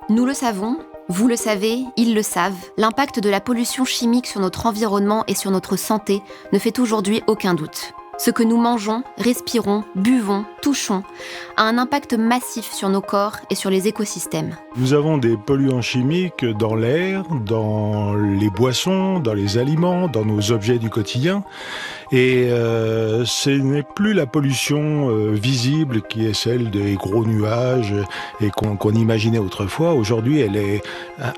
Nous le savons, vous le savez, ils le savent, l'impact de la pollution chimique sur notre environnement et sur notre santé ne fait aujourd'hui aucun doute. Ce que nous mangeons, respirons, buvons, touchons a un impact massif sur nos corps et sur les écosystèmes. Nous avons des polluants chimiques dans l'air, dans les boissons, dans les aliments, dans nos objets du quotidien. Et ce n'est plus la pollution visible qui est celle des gros nuages et qu'on imaginait autrefois. Aujourd'hui, elle est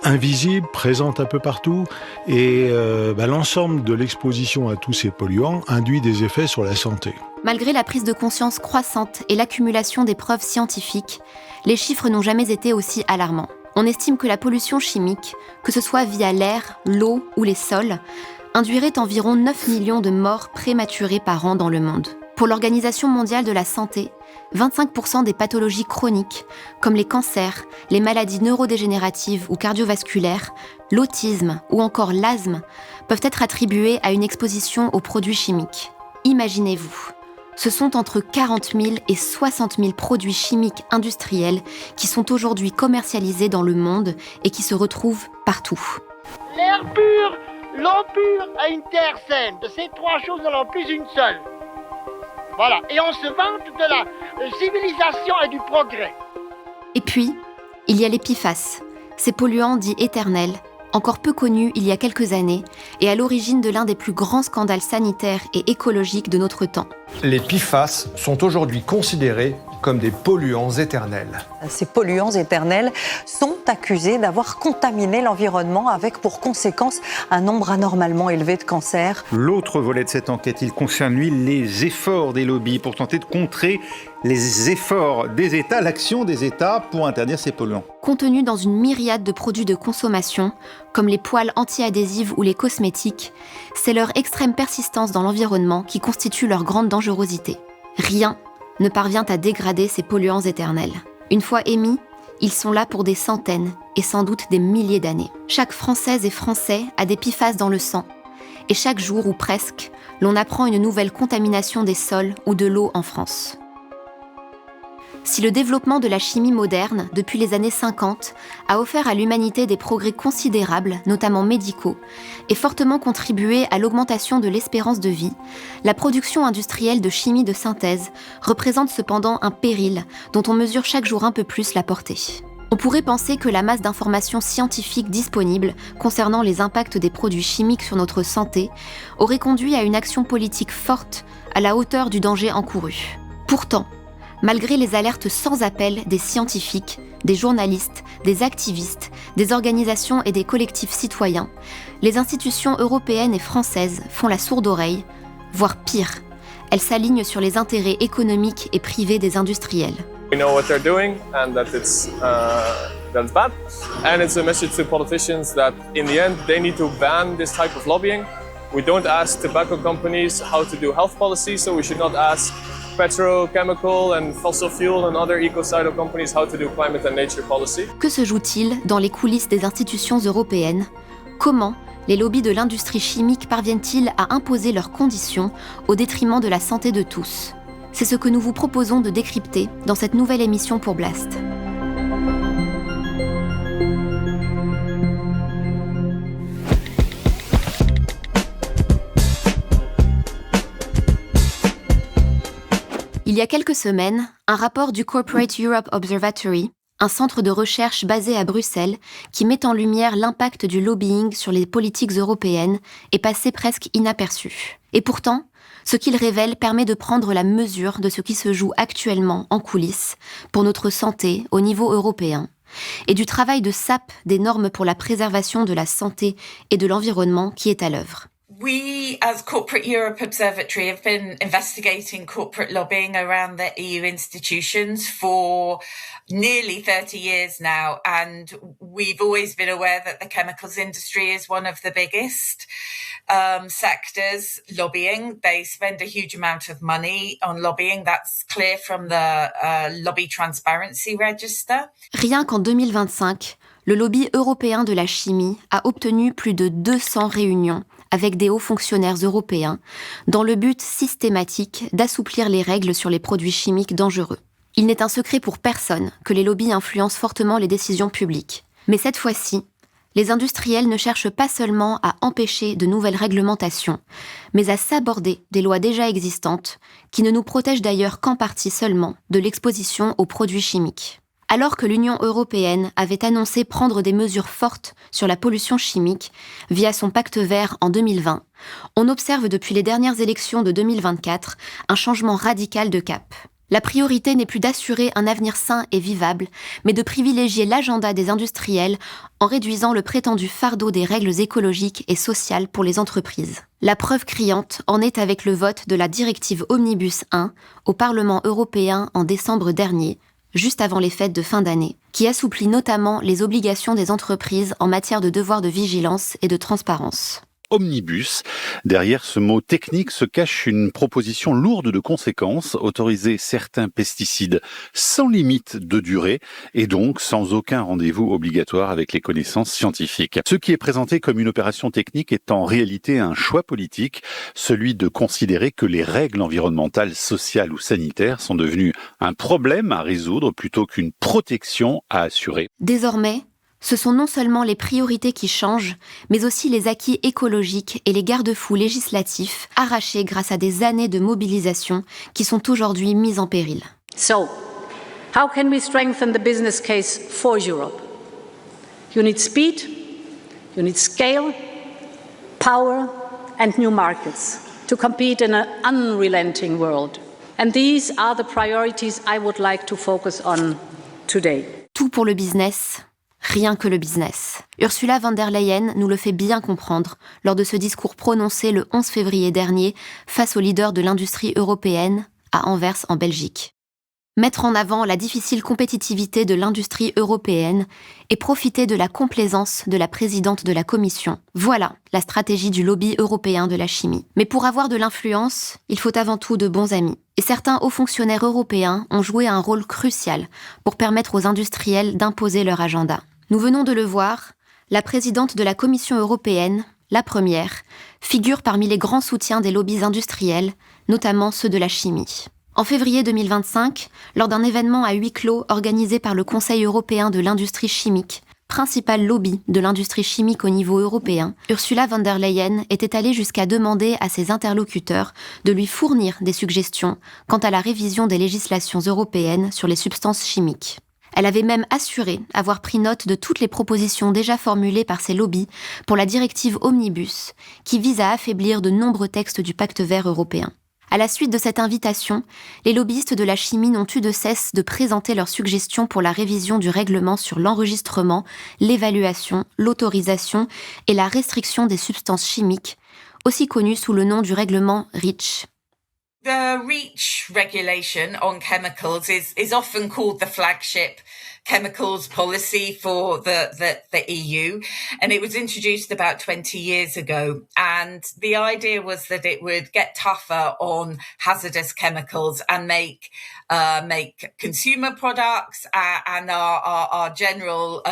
invisible, présente un peu partout. Et l'ensemble de l'exposition à tous ces polluants induit des effets sur la santé. Malgré la prise de conscience croissante et l'accumulation des preuves scientifiques, les chiffres n'ont jamais été aussi alarmants. On estime que la pollution chimique, que ce soit via l'air, l'eau ou les sols, induirait environ 9 millions de morts prématurées par an dans le monde. Pour l'Organisation mondiale de la santé, 25% des pathologies chroniques, comme les cancers, les maladies neurodégénératives ou cardiovasculaires, l'autisme ou encore l'asthme, peuvent être attribuées à une exposition aux produits chimiques. Imaginez-vous, ce sont entre 40 000 et 60 000 produits chimiques industriels qui sont aujourd'hui commercialisés dans le monde et qui se retrouvent partout. L'air pur, l'eau pure et une terre saine. De ces trois choses, nous n'avons plus une seule. Voilà. Et on se vante de la civilisation et du progrès. Et puis, il y a les PFAS, ces polluants dits éternels, encore peu connus il y a quelques années et à l'origine de l'un des plus grands scandales sanitaires et écologiques de notre temps. Les PFAS sont aujourd'hui considérés comme des polluants éternels. Ces polluants éternels sont accusés d'avoir contaminé l'environnement avec pour conséquence un nombre anormalement élevé de cancers. L'autre volet de cette enquête, il concerne lui les efforts des lobbies pour tenter de contrer les efforts des États, l'action des États pour interdire ces polluants. Contenus dans une myriade de produits de consommation, comme les poils anti-adhésives ou les cosmétiques, c'est leur extrême persistance dans l'environnement qui constitue leur grande dangerosité. Rien ne parvient à dégrader ces polluants éternels. Une fois émis, ils sont là pour des centaines et sans doute des milliers d'années. Chaque Française et Français a des PFAS dans le sang. Et chaque jour, ou presque, l'on apprend une nouvelle contamination des sols ou de l'eau en France. Si le développement de la chimie moderne, depuis les années 50, a offert à l'humanité des progrès considérables, notamment médicaux, et fortement contribué à l'augmentation de l'espérance de vie, la production industrielle de chimie de synthèse représente cependant un péril dont on mesure chaque jour un peu plus la portée. On pourrait penser que la masse d'informations scientifiques disponibles concernant les impacts des produits chimiques sur notre santé aurait conduit à une action politique forte à la hauteur du danger encouru. Pourtant, malgré les alertes sans appel des scientifiques, des journalistes, des activistes, des organisations et des collectifs citoyens, les institutions européennes et françaises font la sourde oreille, voire pire, elles s'alignent sur les intérêts économiques et privés des industriels. We know what they're doing and that it's bad. And it's a message to politicians that in the end they need to ban this type of lobbying. We don't ask tobacco companies how to do health policy, so we should not ask petrochemical and fossil fuel and other ecocidal companies how to do climate and nature policy. Que se joue-t-il dans les coulisses des institutions européennes ? Comment les lobbies de l'industrie chimique parviennent-ils à imposer leurs conditions au détriment de la santé de tous ? C'est ce que nous vous proposons de décrypter dans cette nouvelle émission pour Blast. Il y a quelques semaines, un rapport du Corporate Europe Observatory, un centre de recherche basé à Bruxelles qui met en lumière l'impact du lobbying sur les politiques européennes, est passé presque inaperçu. Et pourtant, ce qu'il révèle permet de prendre la mesure de ce qui se joue actuellement en coulisses pour notre santé au niveau européen et du travail de sape des normes pour la préservation de la santé et de l'environnement qui est à l'œuvre. We, as Corporate Europe Observatory, have been investigating corporate lobbying around the EU institutions for nearly 30 years now, and we've always been aware that the chemicals industry is one of the biggest sectors lobbying. They spend a huge amount of money on lobbying. That's clear from the Lobby Transparency Register. Rien qu'en 2025, le lobby européen de la chimie a obtenu plus de 200 réunions avec des hauts fonctionnaires européens, dans le but systématique d'assouplir les règles sur les produits chimiques dangereux. Il n'est un secret pour personne que les lobbies influencent fortement les décisions publiques. Mais cette fois-ci, les industriels ne cherchent pas seulement à empêcher de nouvelles réglementations, mais à s'aborder des lois déjà existantes, qui ne nous protègent d'ailleurs qu'en partie seulement de l'exposition aux produits chimiques. Alors que l'Union européenne avait annoncé prendre des mesures fortes sur la pollution chimique via son pacte vert en 2020, on observe depuis les dernières élections de 2024 un changement radical de cap. La priorité n'est plus d'assurer un avenir sain et vivable, mais de privilégier l'agenda des industriels en réduisant le prétendu fardeau des règles écologiques et sociales pour les entreprises. La preuve criante en est avec le vote de la directive Omnibus 1 au Parlement européen en décembre dernier, juste avant les fêtes de fin d'année, qui assouplit notamment les obligations des entreprises en matière de devoir de vigilance et de transparence. Omnibus. Derrière ce mot technique se cache une proposition lourde de conséquences, autoriser certains pesticides sans limite de durée et donc sans aucun rendez-vous obligatoire avec les connaissances scientifiques. Ce qui est présenté comme une opération technique est en réalité un choix politique, celui de considérer que les règles environnementales, sociales ou sanitaires sont devenues un problème à résoudre plutôt qu'une protection à assurer. Désormais, ce sont non seulement les priorités qui changent, mais aussi les acquis écologiques et les garde-fous législatifs arrachés grâce à des années de mobilisation qui sont aujourd'hui mis en péril. So, how can we strengthen the business case for Europe? You need speed, you need scale, power and new markets to compete in an unrelenting world. And these are the priorities I would like to focus on today. Tout pour le business. Rien que le business. Ursula von der Leyen nous le fait bien comprendre lors de ce discours prononcé le 11 février dernier face aux leaders de l'industrie européenne à Anvers en Belgique. Mettre en avant la difficile compétitivité de l'industrie européenne et profiter de la complaisance de la présidente de la Commission. Voilà la stratégie du lobby européen de la chimie. Mais pour avoir de l'influence, il faut avant tout de bons amis. Et certains hauts fonctionnaires européens ont joué un rôle crucial pour permettre aux industriels d'imposer leur agenda. Nous venons de le voir, la présidente de la Commission européenne, la première, figure parmi les grands soutiens des lobbies industriels, notamment ceux de la chimie. En février 2025, lors d'un événement à huis clos organisé par le Conseil européen de l'industrie chimique, principal lobby de l'industrie chimique au niveau européen, Ursula von der Leyen était allée jusqu'à demander à ses interlocuteurs de lui fournir des suggestions quant à la révision des législations européennes sur les substances chimiques. Elle avait même assuré avoir pris note de toutes les propositions déjà formulées par ces lobbies pour la directive Omnibus, qui vise à affaiblir de nombreux textes du pacte vert européen. À la suite de cette invitation, les lobbyistes de la chimie n'ont eu de cesse de présenter leurs suggestions pour la révision du règlement sur l'enregistrement, l'évaluation, l'autorisation et la restriction des substances chimiques, aussi connu sous le nom du règlement REACH. The REACH regulation on chemicals is often called the flagship chemicals policy for the EU, and it was introduced about 20 years ago. And the idea was that it would get tougher on hazardous chemicals and make consumer products and our general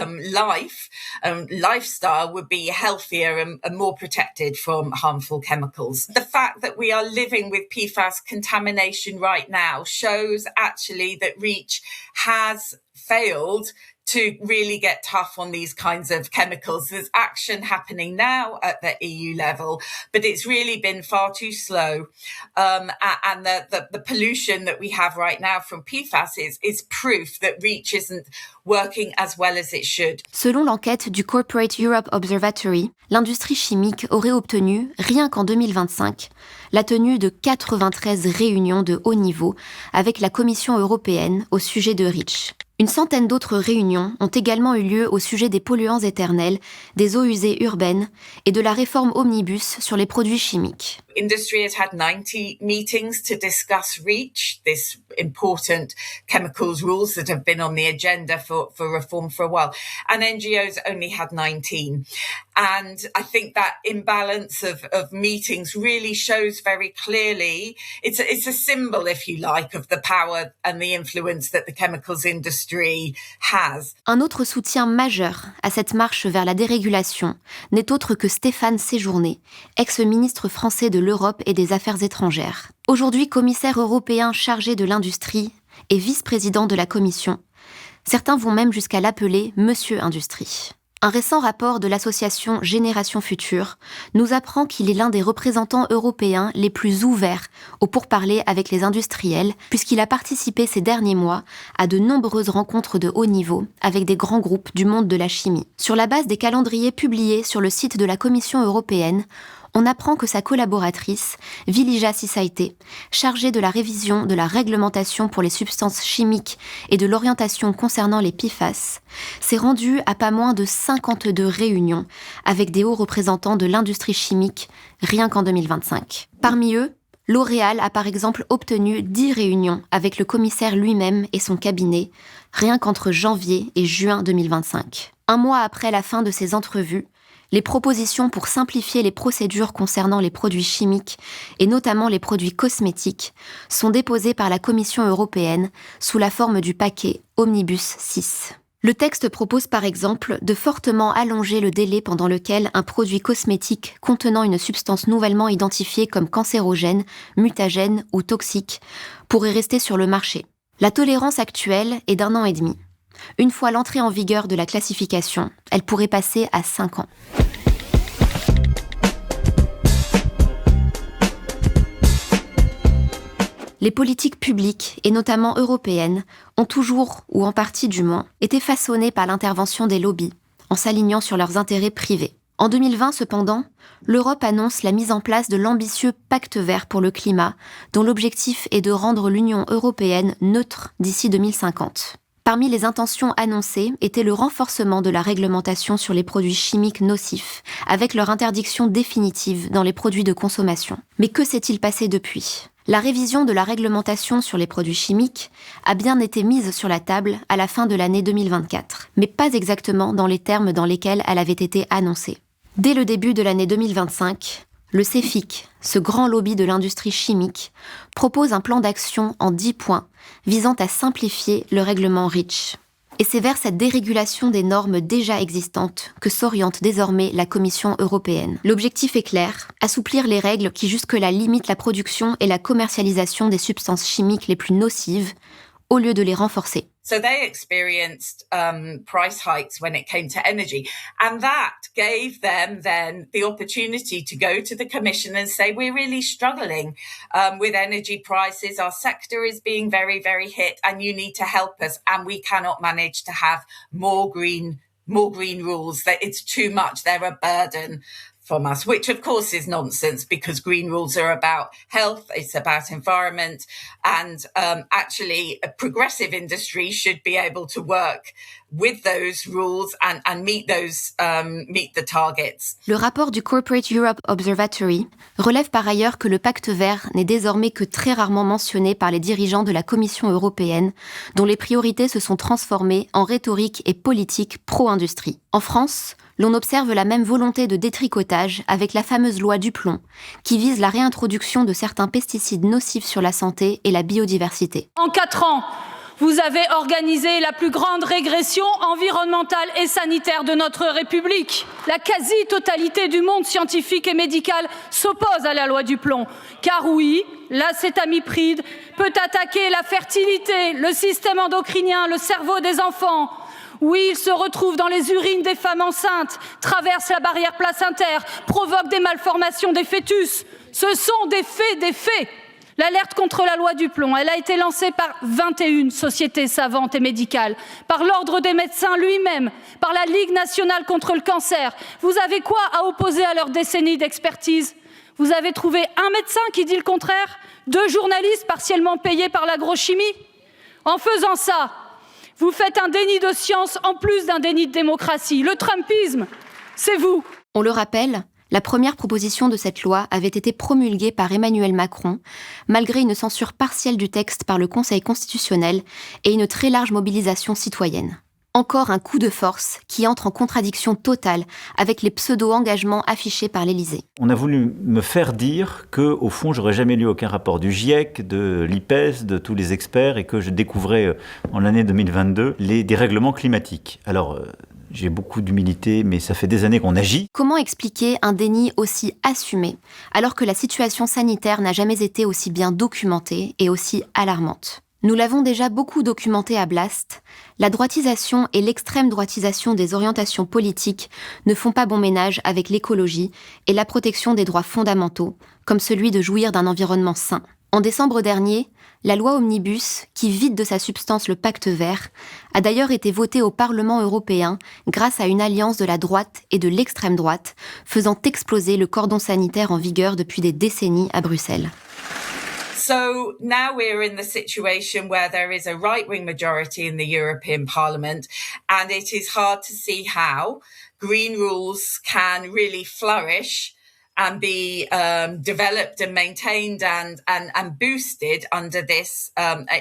lifestyle would be healthier and more protected from harmful chemicals. The fact that we are living with PFAS contamination right now shows actually that REACH has failed to really get tough on these kinds of chemicals. There's action happening now at the EU level, but it's really been far too slow. And the pollution that we have right now from PFAS is proof that REACH isn't working as well as it should. Selon l'enquête du Corporate Europe Observatory, l'industrie chimique aurait obtenu, rien qu'en 2025, la tenue de 93 réunions de haut niveau avec la Commission européenne au sujet de REACH. Une centaine d'autres réunions ont également eu lieu au sujet des polluants éternels, des eaux usées urbaines et de la réforme Omnibus sur les produits chimiques. Industry has had 90 meetings to discuss REACH, this important chemicals rules that have been on the agenda for reform for a while. And NGOs only had 19. And I think that imbalance of meetings really shows very clearly, it's a symbol, if you like, of the power and the influence that the chemicals industry has. Un autre soutien majeur à cette marche vers la dérégulation n'est autre que Stéphane Séjourné, ex-ministre français de l'Europe et des Affaires étrangères. Aujourd'hui commissaire européen chargé de l'industrie et vice-président de la Commission. Certains vont même jusqu'à l'appeler Monsieur Industrie. Un récent rapport de l'association Génération Future nous apprend qu'il est l'un des représentants européens les plus ouverts aux pourparlers avec les industriels, puisqu'il a participé ces derniers mois à de nombreuses rencontres de haut niveau avec des grands groupes du monde de la chimie. Sur la base des calendriers publiés sur le site de la Commission européenne, on apprend que sa collaboratrice, Vilija Sisaité, chargée de la révision de la réglementation pour les substances chimiques et de l'orientation concernant les PFAS, s'est rendue à pas moins de 52 réunions avec des hauts représentants de l'industrie chimique, rien qu'en 2025. Parmi eux, L'Oréal a par exemple obtenu 10 réunions avec le commissaire lui-même et son cabinet, rien qu'entre janvier et juin 2025. Un mois après la fin de ces entrevues, les propositions pour simplifier les procédures concernant les produits chimiques, et notamment les produits cosmétiques, sont déposées par la Commission européenne sous la forme du paquet Omnibus 6. Le texte propose par exemple de fortement allonger le délai pendant lequel un produit cosmétique contenant une substance nouvellement identifiée comme cancérogène, mutagène ou toxique pourrait rester sur le marché. La tolérance actuelle est d'1 an et demi. Une fois l'entrée en vigueur de la classification, elle pourrait passer à 5 ans. Les politiques publiques, et notamment européennes, ont toujours, ou en partie du moins, été façonnées par l'intervention des lobbies, en s'alignant sur leurs intérêts privés. En 2020, cependant, l'Europe annonce la mise en place de l'ambitieux Pacte vert pour le climat, dont l'objectif est de rendre l'Union européenne neutre d'ici 2050. Parmi les intentions annoncées était le renforcement de la réglementation sur les produits chimiques nocifs, avec leur interdiction définitive dans les produits de consommation. Mais que s'est-il passé depuis ? La révision de la réglementation sur les produits chimiques a bien été mise sur la table à la fin de l'année 2024, mais pas exactement dans les termes dans lesquels elle avait été annoncée. Dès le début de l'année 2025, le CEFIC, ce grand lobby de l'industrie chimique, propose un plan d'action en 10 points visant à simplifier le règlement REACH. Et c'est vers cette dérégulation des normes déjà existantes que s'oriente désormais la Commission européenne. L'objectif est clair, assouplir les règles qui jusque-là limitent la production et la commercialisation des substances chimiques les plus nocives, au lieu de les renforcer. So they experienced price hikes when it came to energy, and that gave them then the opportunity to go to the Commission and say, we're really struggling with energy prices. Our sector is being very, very hit, and you need to help us. And we cannot manage to have more green rules. That it's too much. They're a burden from us, which of course is nonsense, because green rules are about health, it's about environment, and actually a progressive industry should be able to work with those rules and meet the targets. Le rapport du Corporate Europe Observatory relève par ailleurs que le pacte vert n'est désormais que très rarement mentionné par les dirigeants de la Commission européenne, dont les priorités se sont transformées en rhétorique et politique pro-industrie. En France, l'on observe la même volonté de détricotage avec la fameuse loi du plomb, qui vise la réintroduction de certains pesticides nocifs sur la santé et la biodiversité. En 4 ans, vous avez organisé la plus grande régression environnementale et sanitaire de notre République. La quasi-totalité du monde scientifique et médical s'oppose à la loi du plomb. Car oui, l'acétamipride peut attaquer la fertilité, le système endocrinien, le cerveau des enfants. Oui, il se retrouve dans les urines des femmes enceintes, traverse la barrière placentaire, provoque des malformations des fœtus. Ce sont des faits. L'alerte contre la loi du plomb, elle a été lancée par 21 sociétés savantes et médicales, par l'Ordre des médecins lui-même, par la Ligue nationale contre le cancer. Vous avez quoi à opposer à leur décennie d'expertise ? Vous avez trouvé un médecin qui dit le contraire ? 2 journalistes partiellement payés par l'agrochimie ? En faisant ça, vous faites un déni de science en plus d'un déni de démocratie. Le Trumpisme, c'est vous. On le rappelle, la première proposition de cette loi avait été promulguée par Emmanuel Macron, malgré une censure partielle du texte par le Conseil constitutionnel et une très large mobilisation citoyenne. Encore un coup de force qui entre en contradiction totale avec les pseudo-engagements affichés par l'Élysée. On a voulu me faire dire que, au fond, j'aurais jamais lu aucun rapport du GIEC, de l'IPES, de tous les experts, et que je découvrais en l'année 2022 les dérèglements climatiques. Alors, j'ai beaucoup d'humilité, mais ça fait des années qu'on agit. Comment expliquer un déni aussi assumé, alors que la situation sanitaire n'a jamais été aussi bien documentée et aussi alarmante ? Nous l'avons déjà beaucoup documenté à Blast, la droitisation et l'extrême droitisation des orientations politiques ne font pas bon ménage avec l'écologie et la protection des droits fondamentaux, comme celui de jouir d'un environnement sain. En décembre dernier, la loi Omnibus, qui vide de sa substance le pacte vert, a d'ailleurs été votée au Parlement européen grâce à une alliance de la droite et de l'extrême droite, faisant exploser le cordon sanitaire en vigueur depuis des décennies à Bruxelles. So now we're in the situation where there is a right-wing majority in the European Parliament, and it is hard to see how green rules can really flourish and be developed and maintained and boosted under this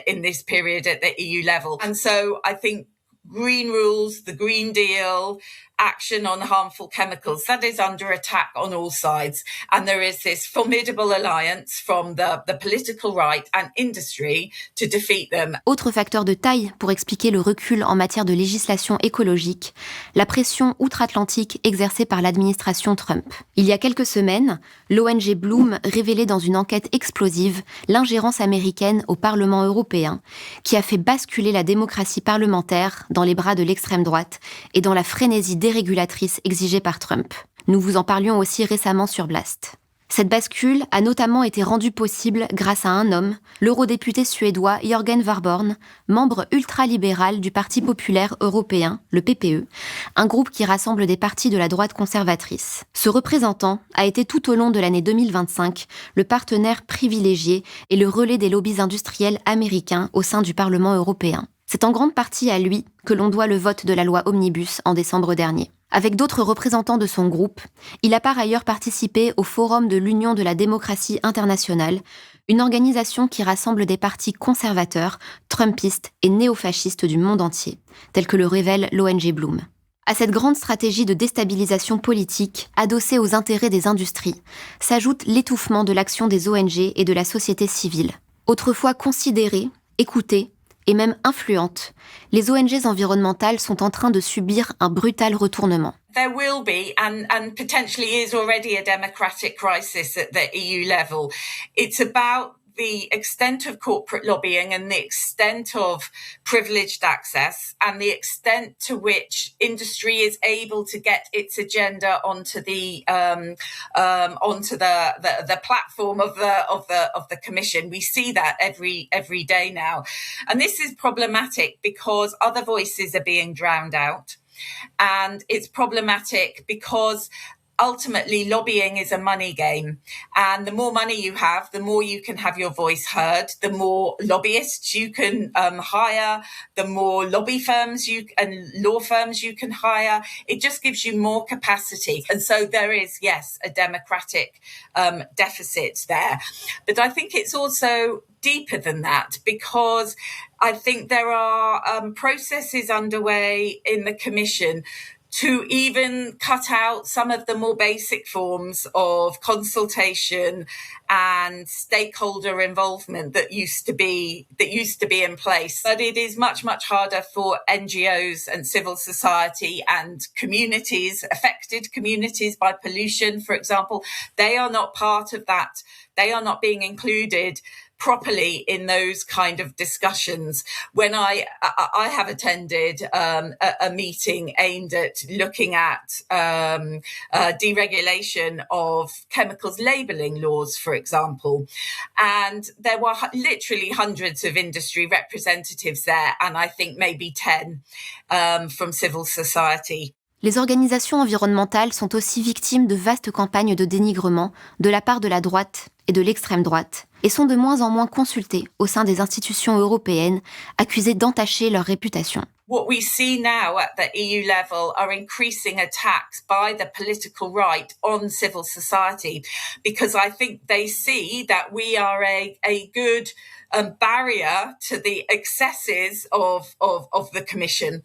in this period at the EU level. And so I think green rules, the Green Deal, action on harmful chemicals, that is under attack on all sides. And there is this formidable alliance from the political right and industry to defeat them. Autre facteur de taille pour expliquer le recul en matière de législation écologique, la pression outre-Atlantique exercée par l'administration Trump. Il y a quelques semaines, l'ONG Bloom révélait dans une enquête explosive l'ingérence américaine au Parlement européen, qui a fait basculer la démocratie parlementaire dans les bras de l'extrême droite et dans la frénésie dérégulatrice exigée par Trump. Nous vous en parlions aussi récemment sur Blast. Cette bascule a notamment été rendue possible grâce à un homme, l'eurodéputé suédois Jörgen Warborn, membre ultralibéral du Parti populaire européen, le PPE, un groupe qui rassemble des partis de la droite conservatrice. Ce représentant a été tout au long de l'année 2025 le partenaire privilégié et le relais des lobbies industriels américains au sein du Parlement européen. C'est en grande partie à lui que l'on doit le vote de la loi Omnibus en décembre dernier. Avec d'autres représentants de son groupe, il a par ailleurs participé au Forum de l'Union de la démocratie internationale, une organisation qui rassemble des partis conservateurs, trumpistes et néofascistes du monde entier, tels que le révèle l'ONG Bloom. À cette grande stratégie de déstabilisation politique, adossée aux intérêts des industries, s'ajoute l'étouffement de l'action des ONG et de la société civile. Autrefois considérées, écoutées, et même influentes, les ONG environnementales sont en train de subir un brutal retournement. There will be, and potentially is already, a democratic crisis at the EU level. It's about the extent of corporate lobbying and the extent of privileged access and the extent to which industry is able to get its agenda onto the platform of the Commission. We see that every day now, and this is problematic because other voices are being drowned out, and it's problematic because ultimately, lobbying is a money game. And the more money you have, the more you can have your voice heard, the more lobbyists you can hire, the more lobby firms and law firms you can hire. It just gives you more capacity. And so there is, yes, a democratic deficit there. But I think it's also deeper than that, because I think there are processes underway in the Commission to even cut out some of the more basic forms of consultation and stakeholder involvement that used to be in place. But it is much, much harder for NGOs and civil society and communities, affected communities by pollution, for example. They are not part of that. They are not being included properly in those kind of discussions. When I have attended a meeting aimed at looking at deregulation of chemicals labelling laws, for example, and there were literally hundreds of industry representatives there, and I think maybe 10 from civil society. Les organisations environnementales sont aussi victimes de vastes campagnes de dénigrement de la part de la droite et de l'extrême droite, et sont de moins en moins consultées au sein des institutions européennes, accusées d'entacher leur réputation. What we see now at the EU level are increasing attacks by the political right on civil society, because I think they see that we are a good barrier to the excesses of the Commission.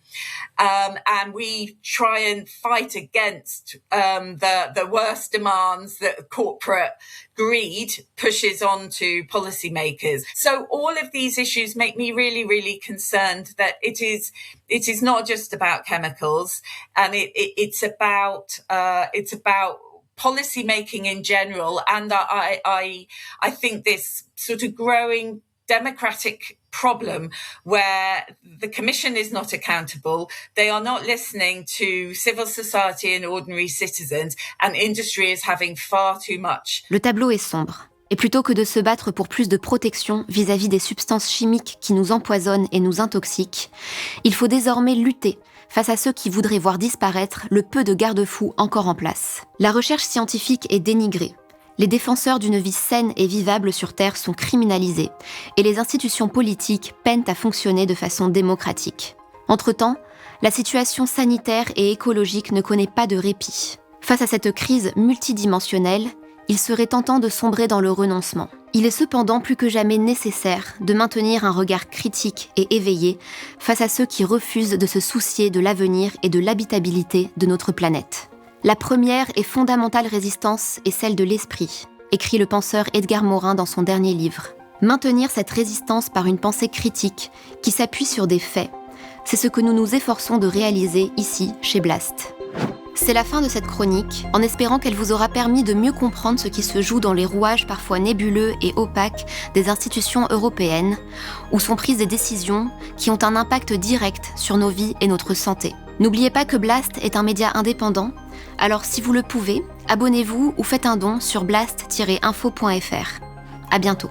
And we try and fight against the worst demands that corporate greed pushes onto policymakers. So all of these issues make me really, really concerned that it is not just about chemicals, and it's about policy making in general. And I think this sort of growing democratic problem where the Commission is not accountable, they are not listening to civil society and ordinary citizens, and industry is having far too much. Le tableau est sombre. Et plutôt que de se battre pour plus de protection vis-à-vis des substances chimiques qui nous empoisonnent et nous intoxiquent, il faut désormais lutter face à ceux qui voudraient voir disparaître le peu de garde-fous encore en place. La recherche scientifique est dénigrée. Les défenseurs d'une vie saine et vivable sur Terre sont criminalisés et les institutions politiques peinent à fonctionner de façon démocratique. Entre-temps, la situation sanitaire et écologique ne connaît pas de répit. Face à cette crise multidimensionnelle, il serait tentant de sombrer dans le renoncement. Il est cependant plus que jamais nécessaire de maintenir un regard critique et éveillé face à ceux qui refusent de se soucier de l'avenir et de l'habitabilité de notre planète. La première et fondamentale résistance est celle de l'esprit, écrit le penseur Edgar Morin dans son dernier livre. Maintenir cette résistance par une pensée critique qui s'appuie sur des faits, c'est ce que nous nous efforçons de réaliser ici, chez Blast. C'est la fin de cette chronique, en espérant qu'elle vous aura permis de mieux comprendre ce qui se joue dans les rouages parfois nébuleux et opaques des institutions européennes, où sont prises des décisions qui ont un impact direct sur nos vies et notre santé. N'oubliez pas que Blast est un média indépendant, alors si vous le pouvez, abonnez-vous ou faites un don sur blast-info.fr. À bientôt.